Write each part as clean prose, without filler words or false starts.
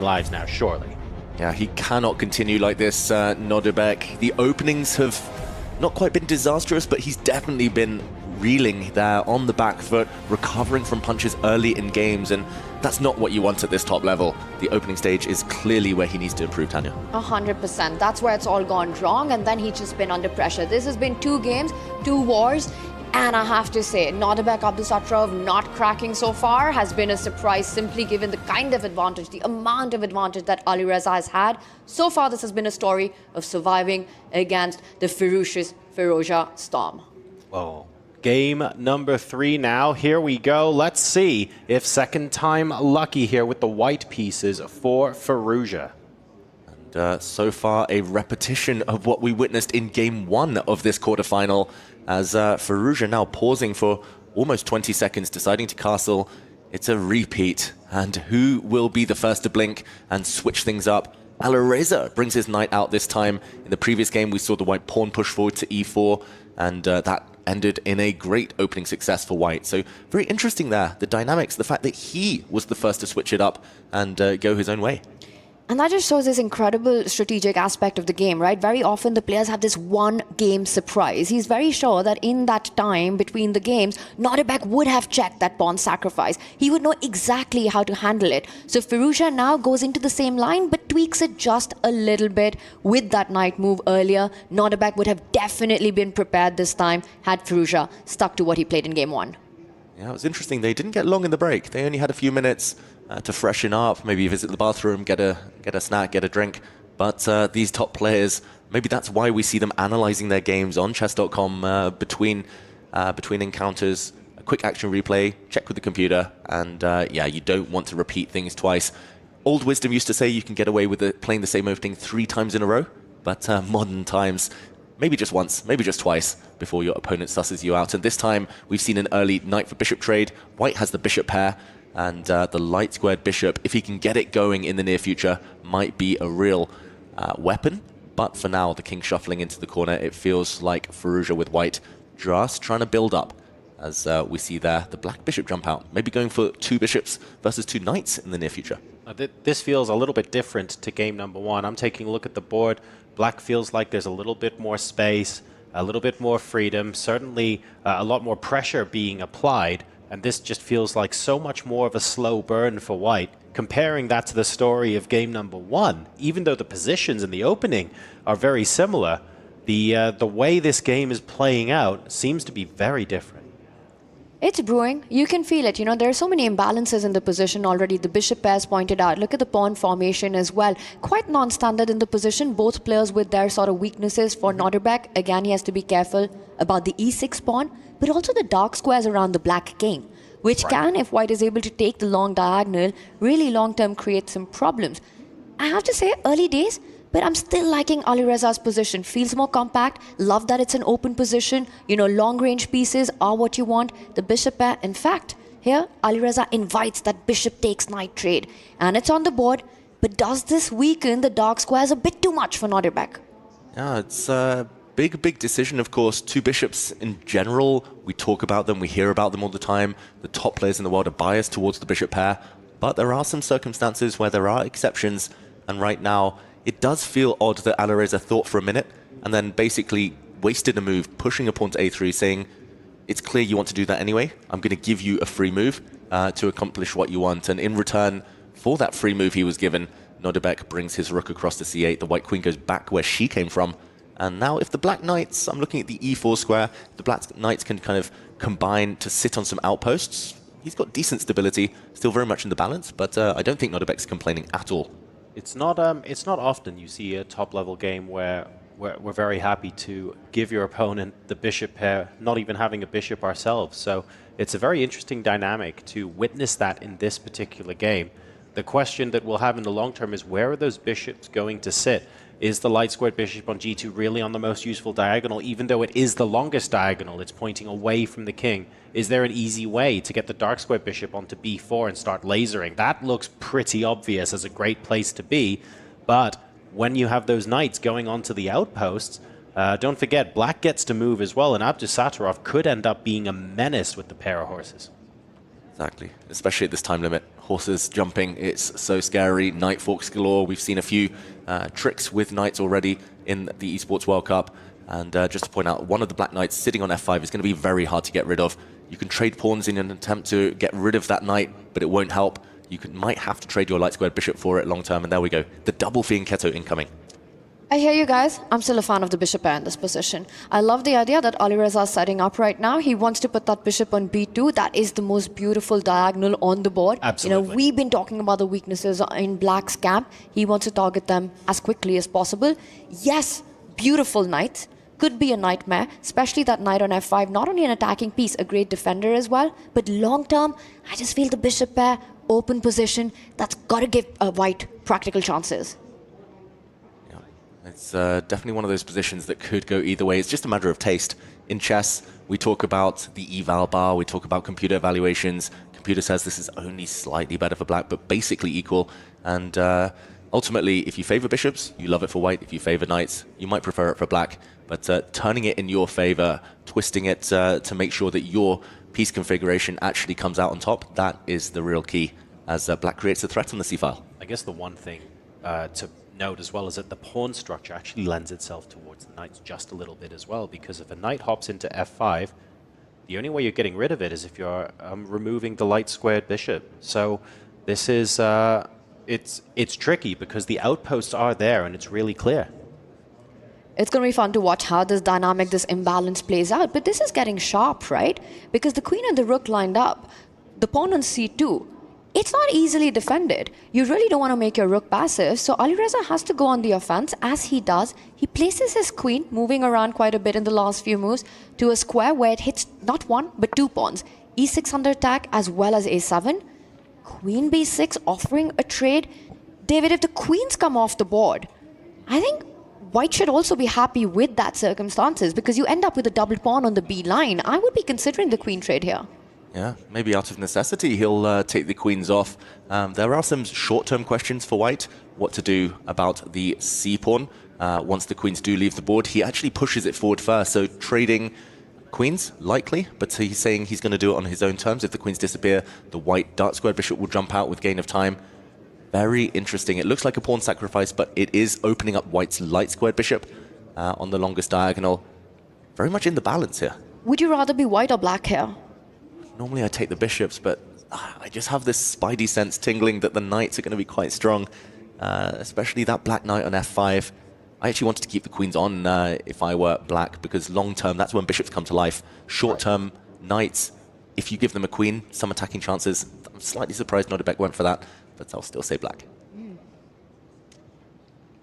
lives now, surely. Yeah, he cannot continue like this, Nodirbek. The openings have not quite been disastrous, but he's definitely been reeling there on the back foot, recovering from punches early in games, and that's not what you want at this top level. The opening stage is clearly where he needs to improve, Tanya. 100%. That's where it's all gone wrong, and then he's just been under pressure. This has been 2 games, 2 wars, and I have to say, Nodirbek Abdusattorov not cracking so far has been a surprise, simply given the kind of advantage, the amount of advantage that Alireza has had. So far, this has been a story of surviving against the ferocious Firouzja storm. Whoa. Game number 3 now. Here we go. Let's see if second time lucky here with the white pieces for Firouzja. And so far, a repetition of what we witnessed in game 1 of this quarterfinal, as Firouzja now pausing for almost 20 seconds, deciding to castle. It's a repeat. And who will be the first to blink and switch things up? Alireza brings his knight out this time. In the previous game, we saw the white pawn push forward to e4, and that ended in a great opening success for white. So very interesting there, the dynamics, the fact that he was the first to switch it up and go his own way. And that just shows this incredible strategic aspect of the game, right? Very often the players have this one game surprise. He's very sure that in that time between the games, Nodirbek would have checked that pawn sacrifice. He would know exactly how to handle it. So Firouzja now goes into the same line, but tweaks it just a little bit with that knight move earlier. Nodirbek would have definitely been prepared this time had Firouzja stuck to what he played in game 1. Yeah, it was interesting. They didn't get long in the break. They only had a few minutes to freshen up, maybe visit the bathroom, get a snack, get a drink. But these top players, maybe that's why we see them analyzing their games on chess.com between encounters. A quick action replay, check with the computer, and yeah, you don't want to repeat things twice. Old wisdom used to say you can get away with playing the same opening 3 times in a row, but modern times, maybe just once, maybe just twice before your opponent susses you out. And this time, we've seen an early knight for bishop trade. White has the bishop pair, and the light squared bishop, if he can get it going in the near future, might be a real weapon. But for now, the king shuffling into the corner, it feels like Firouzja with white just trying to build up. As we see there, the black bishop jump out, maybe going for 2 bishops versus 2 knights in the near future. This feels a little bit different to game number 1. I'm taking a look at the board. Black feels like there's a little bit more space, a little bit more freedom, certainly a lot more pressure being applied. And this just feels like so much more of a slow burn for white. Comparing that to the story of game number 1, even though the positions in the opening are very similar, the way this game is playing out seems to be very different. It's brewing. You can feel it. You know, there are so many imbalances in the position already. The bishop pairs pointed out. Look at the pawn formation as well. Quite non-standard in the position. Both players with their sort of weaknesses. For Nodirbek, again, he has to be careful about the e6 pawn, but also the dark squares around the black king, which can, if white is able to take the long diagonal, really long-term create some problems. I have to say, early days, but I'm still liking Alireza's position. Feels more compact. Love that it's an open position. You know, long-range pieces are what you want. The bishop pair, in fact, here, Alireza invites that bishop takes knight trade. And it's on the board, but does this weaken the dark squares a bit too much for Nodirbek? Yeah, it's a big decision, of course. 2 bishops in general, we talk about them, we hear about them all the time. The top players in the world are biased towards the bishop pair, but there are some circumstances where there are exceptions, and right now, it does feel odd that Alireza thought for a minute and then basically wasted a move, pushing a pawn to a3, saying, it's clear you want to do that anyway. I'm going to give you a free move to accomplish what you want. And in return for that free move he was given, Nodirbek brings his rook across to c8. The white queen goes back where she came from. And now if the black knights, I'm looking at the e4 square, the black knights can kind of combine to sit on some outposts. He's got decent stability, still very much in the balance, but I don't think Nodirbek's complaining at all. It's not often you see a top-level game where we're very happy to give your opponent the bishop pair, not even having a bishop ourselves. So it's a very interesting dynamic to witness that in this particular game. The question that we'll have in the long term is, where are those bishops going to sit? Is the light squared bishop on g2 really on the most useful diagonal? Even though it is the longest diagonal, it's pointing away from the king. Is there an easy way to get the dark squared bishop onto b4 and start lasering? That looks pretty obvious as a great place to be, but when you have those knights going onto the outposts, don't forget, black gets to move as well, and Abdusattorov could end up being a menace with the pair of horses. Exactly, especially at this time limit. horses jumping. It's so scary. Knight forks galore. We've seen a few tricks with knights already in the Esports World Cup. And just to point out, one of the black knights sitting on f5 is going to be very hard to get rid of. You can trade pawns in an attempt to get rid of that knight, but it won't help. You might have to trade your light squared bishop for it long term, and there we go. The double fianchetto incoming. I hear you guys. I'm still a fan of the bishop pair in this position. I love the idea that Alireza is setting up right now. He wants to put that bishop on b2. That is the most beautiful diagonal on the board. Absolutely. You know, we've been talking about the weaknesses in black's camp. He wants to target them as quickly as possible. Yes, beautiful knight. Could be a nightmare, especially that knight on f5. Not only an attacking piece, a great defender as well, but long term, I just feel the bishop pair, open position, that's got to give white practical chances. Yeah, it's definitely one of those positions that could go either way. It's just a matter of taste. In chess, we talk about the eval bar, we talk about computer evaluations. Computer says this is only slightly better for black, but basically equal. And ultimately, if you favor bishops, you love it for white. If you favor knights, you might prefer it for black. But turning it in your favor, twisting it to make sure that your piece configuration actually comes out on top, that is the real key as black creates a threat on the c-file. I guess the one thing to note as well is that the pawn structure actually lends itself towards the knights just a little bit as well, because if a knight hops into f5, the only way you're getting rid of it is if you're removing the light squared bishop. So this is, it's tricky because the outposts are there and it's really clear. It's going to be fun to watch how this dynamic, this imbalance plays out. But this is getting sharp, right? Because the queen and the rook lined up, the pawn on c2, it's not easily defended. You really don't want to make your rook passive. So Alireza has to go on the offense, as he does. He places his queen, moving around quite a bit in the last few moves, to a square where it hits not one, but two pawns. e6 under attack, as well as a7. Queen b6, offering a trade. David, if the queens come off the board, I think white should also be happy with that circumstances, because you end up with a double pawn on the b line. I would be considering the queen trade here. Yeah, maybe out of necessity, he'll take the queens off. There are some short-term questions for white. What to do about the c-pawn once the queens do leave the board. He actually pushes it forward first, so trading queens, likely, but he's saying he's going to do it on his own terms. If the queens disappear, the white dark squared bishop will jump out with gain of time. Very interesting. It looks like a pawn sacrifice, but it is opening up white's light squared bishop on the longest diagonal. Very much in the balance here. Would you rather be white or black here? Normally I take the bishops, but I just have this spidey sense tingling that the knights are going to be quite strong, especially that black knight on f5. I actually wanted to keep the queens on if I were black, because long term, that's when bishops come to life. Short term, knights, if you give them a queen, some attacking chances. I'm slightly surprised Nodirbek went for that, but I'll still say black.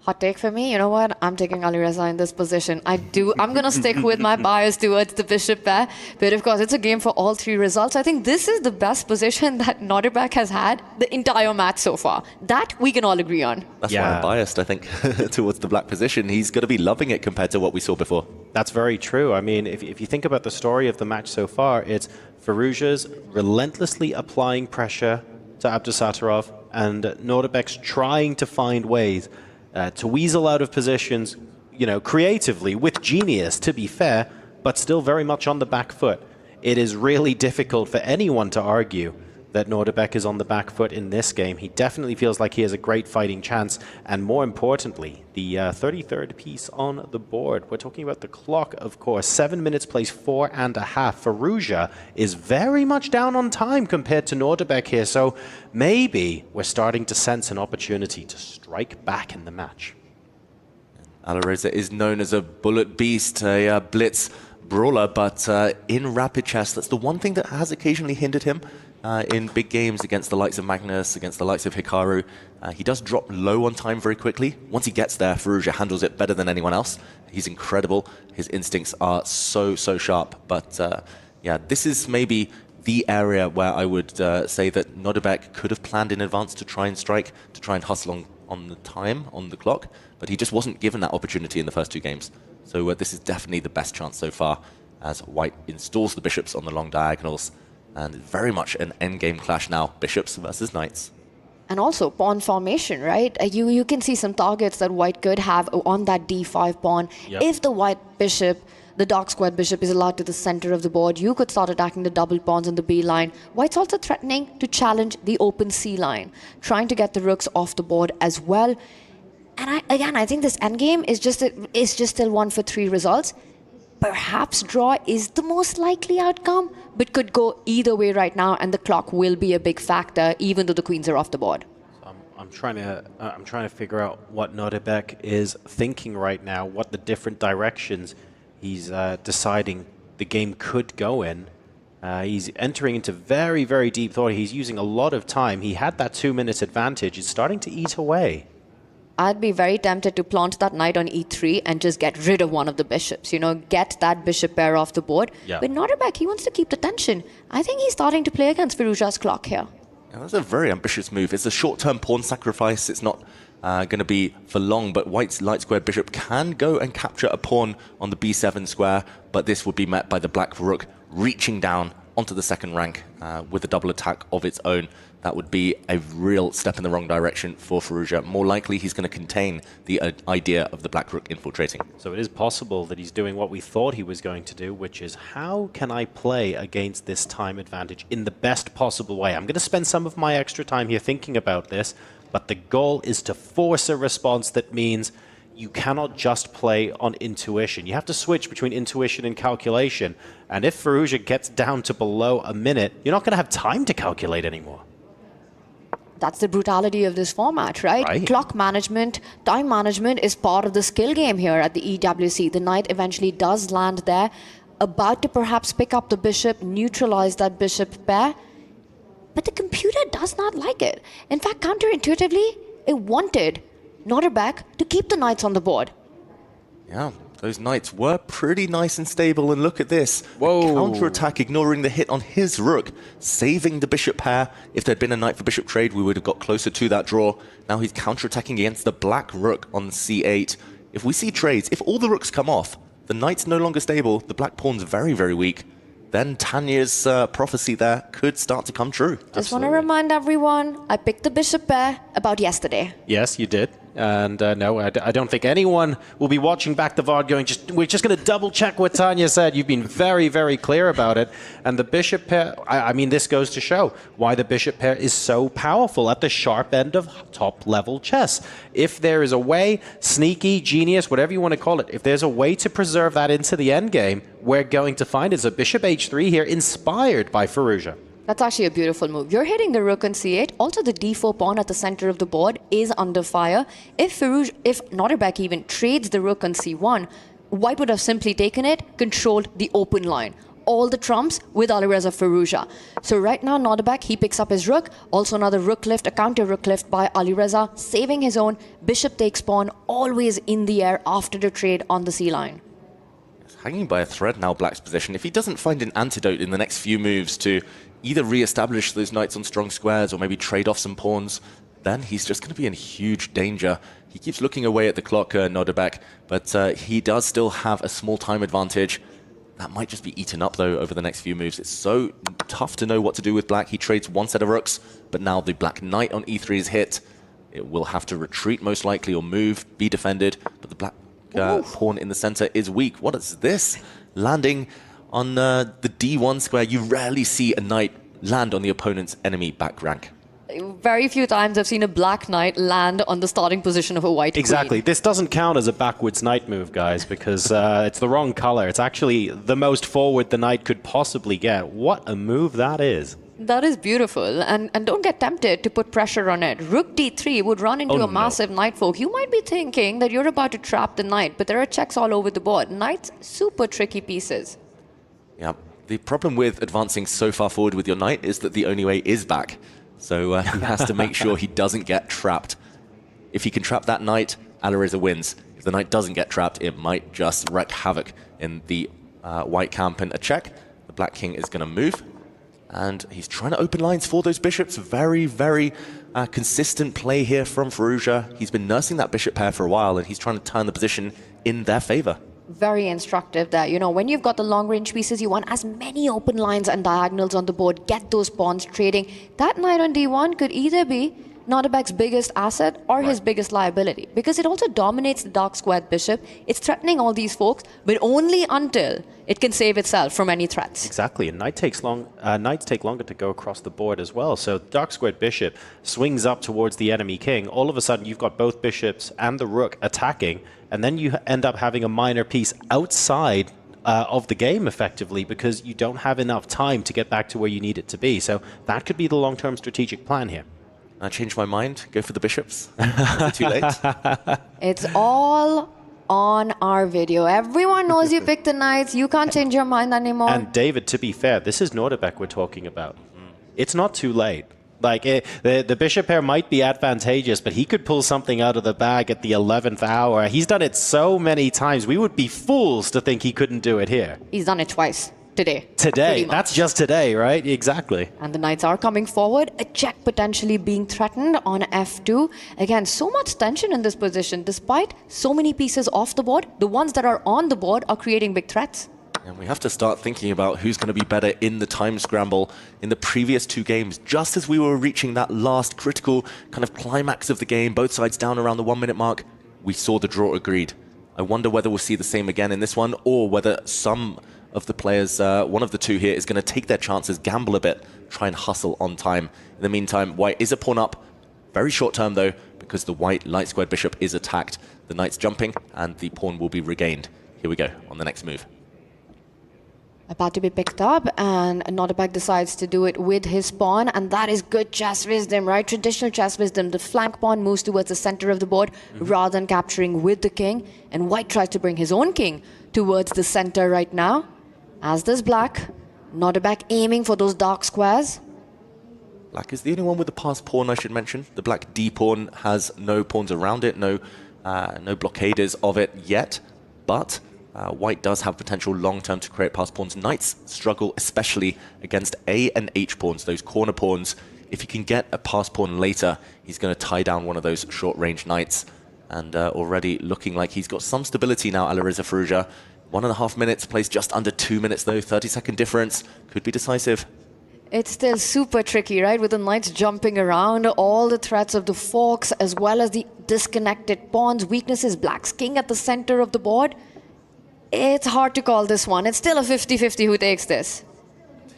Hot take for me, you know what? I'm taking Alireza in this position. I'm going to stick with my bias towards the bishop pair. But of course, it's a game for all three results. I think this is the best position that Nodirbek has had the entire match so far. That we can all agree on. That's why I'm biased, I think, towards the black position. He's going to be loving it compared to what we saw before. That's very true. I mean, if you think about the story of the match so far, it's Firouzja's relentlessly applying pressure to Abdusattorov, and Nodirbek's trying to find ways to weasel out of positions, you know, creatively, with genius, to be fair, but still very much on the back foot. It is really difficult for anyone to argue that Nodirbek is on the back foot in this game. He definitely feels like he has a great fighting chance, and more importantly, the 33rd piece on the board. We're talking about the clock, of course. 7 minutes plays 4.5. Firouzja is very much down on time compared to Nodirbek here, so maybe we're starting to sense an opportunity to strike back in the match. Alireza is known as a bullet beast, a blitz brawler, but in rapid chess, that's the one thing that has occasionally hindered him. In big games against the likes of Magnus, against the likes of Hikaru. He does drop low on time very quickly. Once he gets there, Firouzja handles it better than anyone else. He's incredible. His instincts are so sharp. But yeah, this is maybe the area where I would say that Nodirbek could have planned in advance to try and strike, to try and hustle on the time, on the clock. But he just wasn't given that opportunity in the first two games. So this is definitely the best chance so far as white installs the bishops on the long diagonals. And very much an endgame clash now, bishops versus knights. And also pawn formation, right? You can see some targets that white could have on that d5 pawn. Yep. If the white bishop The dark squared bishop is allowed to the center of the board. You could start attacking the double pawns on the B line. White's also threatening to challenge the open C line, trying to get the rooks off the board as well. And I think this endgame is just still 1 for 3 results. Perhaps draw is the most likely outcome, but could go either way right now, and the clock will be a big factor, even though the queens are off the board. I'm trying to figure out what Nodirbek is thinking right now, what the different directions he's deciding the game could go in. He's entering into very, very deep thought. He's using a lot of time. He had that 2 minutes advantage. It's starting to eat away. I'd be very tempted to plant that knight on e3 and just get rid of one of the bishops, you know, get that bishop pair off the board. Yeah. But Nodirbek, he wants to keep the tension. I think he's starting to play against Firouzja's clock here. Yeah, that's a very ambitious move. It's a short-term pawn sacrifice. It's not going to be for long, but White's light squared bishop can go and capture a pawn on the b7 square, but this would be met by the black rook reaching down onto the second rank with a double attack of its own. That would be a real step in the wrong direction for Firouzja. More likely, he's going to contain the idea of the black rook infiltrating. So it is possible that he's doing what we thought he was going to do, which is how can I play against this time advantage in the best possible way? I'm going to spend some of my extra time here thinking about this, but the goal is to force a response that means you cannot just play on intuition. You have to switch between intuition and calculation. And if Firouzja gets down to below a minute, you're not going to have time to calculate anymore. That's the brutality of this format, right? Clock management, time management is part of the skill game here at the EWC. The knight eventually does land there, about to perhaps pick up the bishop, neutralize that bishop pair. But the computer does not like it. In fact, counterintuitively, it wanted Nodirbek to keep the knights on the board. Yeah, those knights were pretty nice and stable, and look at this. Whoa. Counter-attack, ignoring the hit on his rook, saving the bishop pair. If there'd been a knight for bishop trade, we would have got closer to that draw. Now he's counter-attacking against the black rook on c8. If we see trades, if all the rooks come off, the knight's no longer stable, the black pawn's very, very weak, then Tanya's prophecy there could start to come true. Just want to remind everyone, I picked the bishop pair about yesterday. Yes, you did. And no, I don't think anyone will be watching back the VOD going, we're just going to double check what Tanya said. You've been very, very clear about it. And the bishop pair, I mean, this goes to show why the bishop pair is so powerful at the sharp end of top level chess. If there is a way, sneaky, genius, whatever you want to call it, if there's a way to preserve that into the endgame, we're going to find it's a bishop h3 here inspired by Firouzja. That's actually a beautiful move. You're hitting the rook on c8. Also, the d4 pawn at the center of the board is under fire. If Nodirbek even trades the rook on c1, White would have simply taken it, controlled the open line. All the trumps with Alireza Firouzja. So right now, Nodirbek, he picks up his rook. Also another rook lift, a counter rook lift by Alireza, saving his own. Bishop takes pawn, always in the air after the trade on the c line. Hanging by a thread now, Black's position. If he doesn't find an antidote in the next few moves to either re-establish those knights on strong squares or maybe trade off some pawns, then he's just going to be in huge danger. He keeps looking away at the clock, Nodirbek, but he does still have a small time advantage. That might just be eaten up, though, over the next few moves. It's so tough to know what to do with Black. He trades one set of rooks, but now the Black knight on e3 is hit. It will have to retreat, most likely, or move, be defended, but the Black pawn in the center is weak. What is this? Landing on the d1 square. You rarely see a knight land on the opponent's enemy back rank. Very few times I've seen a black knight land on the starting position of a white Exactly. queen. This doesn't count as a backwards knight move, guys, because it's the wrong color. It's actually the most forward the knight could possibly get. What a move that is. That is beautiful. And don't get tempted to put pressure on it. Rook d3 would run into a massive knight fork. You might be thinking that you're about to trap the knight, but there are checks all over the board. Knights, super tricky pieces. Yeah. The problem with advancing so far forward with your knight is that the only way is back. So he has to make sure he doesn't get trapped. If he can trap that knight, Alireza wins. If the knight doesn't get trapped, it might just wreak havoc in the white camp. And a check. The black king is going to move. And he's trying to open lines for those bishops. Very, very consistent play here from Firouzja. He's been nursing that bishop pair for a while, and he's trying to turn the position in their favor. Very instructive that, you know, when you've got the long range pieces, you want as many open lines and diagonals on the board, get those pawns trading. That knight on d1 could either be Nodirbek's biggest asset or his biggest liability, because it also dominates the dark squared bishop. It's threatening all these folks, but only until it can save itself from any threats. Exactly, and knights take longer to go across the board as well. So dark squared bishop swings up towards the enemy king. All of a sudden, you've got both bishops and the rook attacking, and then you end up having a minor piece outside of the game, effectively, because you don't have enough time to get back to where you need it to be. So that could be the long-term strategic plan here. I changed my mind. Go for the bishops. Is it too late? It's all on our video. Everyone knows you picked the knights. You can't change your mind anymore. And David, to be fair, this is Nodirbek we're talking about. It's not too late. Like, the bishop pair might be advantageous, but he could pull something out of the bag at the 11th hour. He's done it so many times. We would be fools to think he couldn't do it here. He's done it twice. Today. That's just today, right? Exactly. And the knights are coming forward. A check potentially being threatened on f2. Again, so much tension in this position. Despite so many pieces off the board, the ones that are on the board are creating big threats. And we have to start thinking about who's going to be better in the time scramble. In the previous two games, just as we were reaching that last critical kind of climax of the game, both sides down around the 1 minute mark, we saw the draw agreed. I wonder whether we'll see the same again in this one, or whether some of the players, one of the two here, is going to take their chances, gamble a bit, try and hustle on time. In the meantime, white is a pawn up. Very short term, though, because the white light squared bishop is attacked. The knight's jumping, and the pawn will be regained. Here we go on the next move. About to be picked up, and Nodirbek decides to do it with his pawn, and that is good chess wisdom, right? Traditional chess wisdom. The flank pawn moves towards the center of the board rather than capturing with the king, and white tries to bring his own king towards the center right now. As does black. Nodirbek aiming for those dark squares. Black is the only one with the passed pawn, I should mention. The black D pawn has no pawns around it, no blockaders of it yet, but white does have potential long-term to create passed pawns. Knights struggle especially against A and H pawns, those corner pawns. If he can get a passed pawn later, he's going to tie down one of those short-range knights. And already looking like he's got some stability now, Alireza Firouzja. 1.5 minutes, plays just under 2 minutes though, 30-second difference. Could be decisive. It's still super tricky, right? With the knights jumping around, all the threats of the forks, as well as the disconnected pawns, weaknesses, black's king at the center of the board. It's hard to call this one. It's still a 50-50 who takes this.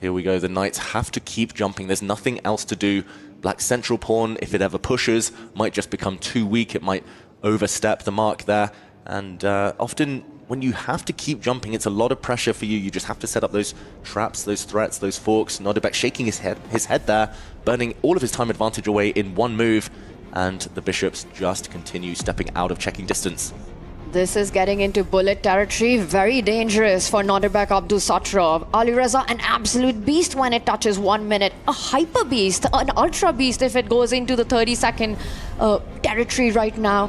Here we go, the knights have to keep jumping. There's nothing else to do. Black's central pawn, if it ever pushes, might just become too weak. It might overstep the mark there. And often when you have to keep jumping, it's a lot of pressure for you. You just have to set up those traps, those threats, those forks. Nodirbek shaking his head there, burning all of his time advantage away in one move. And the bishops just continue stepping out of checking distance. This is getting into bullet territory, very dangerous for Nodirbek Abdusattorov. Alireza, an absolute beast when it touches 1 minute. A hyper beast, an ultra beast if it goes into the 30-second territory right now.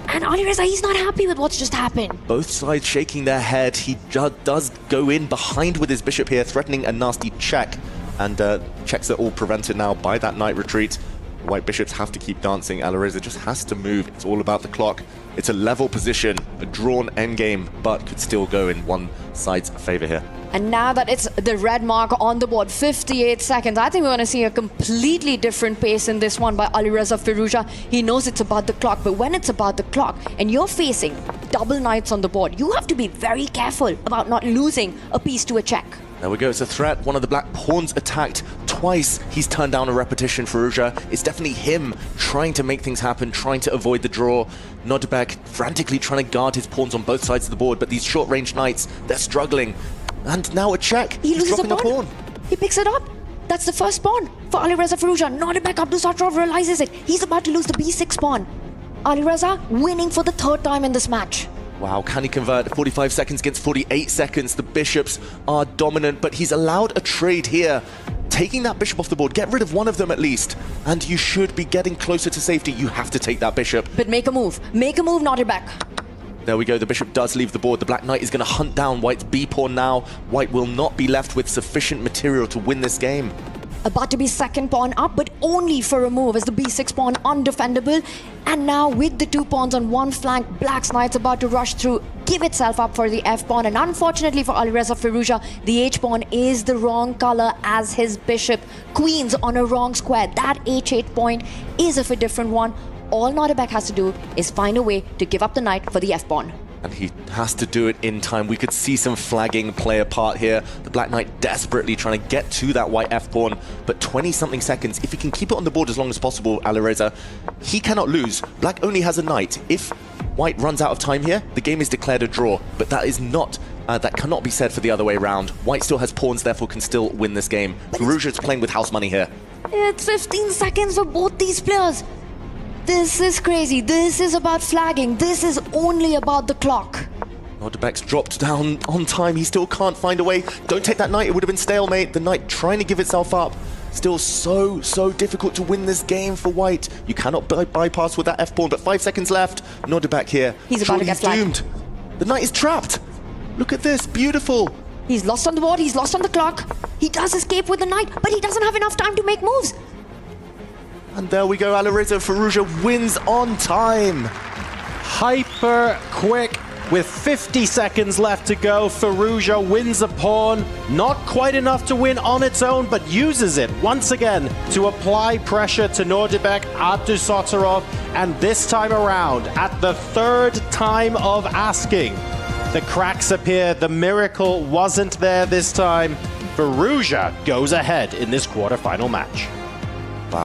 And Alireza, he's not happy with what's just happened. Both sides shaking their head. He does go in behind with his bishop here, threatening a nasty check. And checks are all prevented now by that knight retreat. White bishops have to keep dancing. Alireza just has to move. It's all about the clock. It's a level position, a drawn endgame, but could still go in one side's favor here. And now that it's the red mark on the board, 58 seconds, I think we're going to see a completely different pace in this one by Alireza Firouzja. He knows it's about the clock, but when it's about the clock and you're facing double knights on the board, you have to be very careful about not losing a piece to a check. There we go, it's a threat. One of the black pawns attacked twice. He's turned down a repetition, Firouzja. It's definitely him trying to make things happen, trying to avoid the draw. Nodirbek frantically trying to guard his pawns on both sides of the board, but these short-range knights, they're struggling. And now a check. He loses dropping a pawn. He picks it up. That's the first pawn for Alireza Firouzja. Nodirbek Abdusattorov realizes it. He's about to lose the b6 pawn. Alireza winning for the third time in this match. Wow, can he convert? 45 seconds against 48 seconds. The bishops are dominant, but he's allowed a trade here. Taking that bishop off the board, get rid of one of them at least. And you should be getting closer to safety. You have to take that bishop. But make a move. Make a move, Nodirbek. There we go, the bishop does leave the board. The black knight is going to hunt down white's b-pawn now. White will not be left with sufficient material to win this game. About to be second pawn up, but only for a move as the b6 pawn undefendable. And now with the two pawns on one flank, black's knight's about to rush through. give itself up for the f-pawn, and unfortunately for Alireza Firouzja, the h-pawn is the wrong color as his bishop. Queens on a wrong square. That h8 point is of a different one. All Nodirbek has to do is find a way to give up the knight for the f-pawn. And he has to do it in time. We could see some flagging play a part here. The black knight desperately trying to get to that white f-pawn, but 20-something seconds. If he can keep it on the board as long as possible, Alireza, he cannot lose. Black only has a knight. If white runs out of time here, the game is declared a draw, but that is not, that cannot be said for the other way around. White still has pawns, therefore can still win this game. Firouzja is playing with house money here. It's 15 seconds for both these players. This is crazy. This is about flagging. This is only about the clock. Nodirbek's dropped down on time. He still can't find a way. Don't take that knight. It would have been stalemate. The knight trying to give itself up. Still so difficult to win this game for white. You cannot bypass with that f-pawn, but 5 seconds left. Nodirbek here. He's about to get flagged. Doomed. The knight is trapped. Look at this. Beautiful. He's lost on the board. He's lost on the clock. He does escape with the knight, but he doesn't have enough time to make moves. And there we go, Alireza Firouzja wins on time. Hyper quick with 50 seconds left to go. Firouzja wins a pawn. Not quite enough to win on its own, but uses it once again to apply pressure to Nodirbek Abdusattorov. And this time around, at the third time of asking, the cracks appear. The miracle wasn't there this time. Firouzja goes ahead in this quarterfinal match.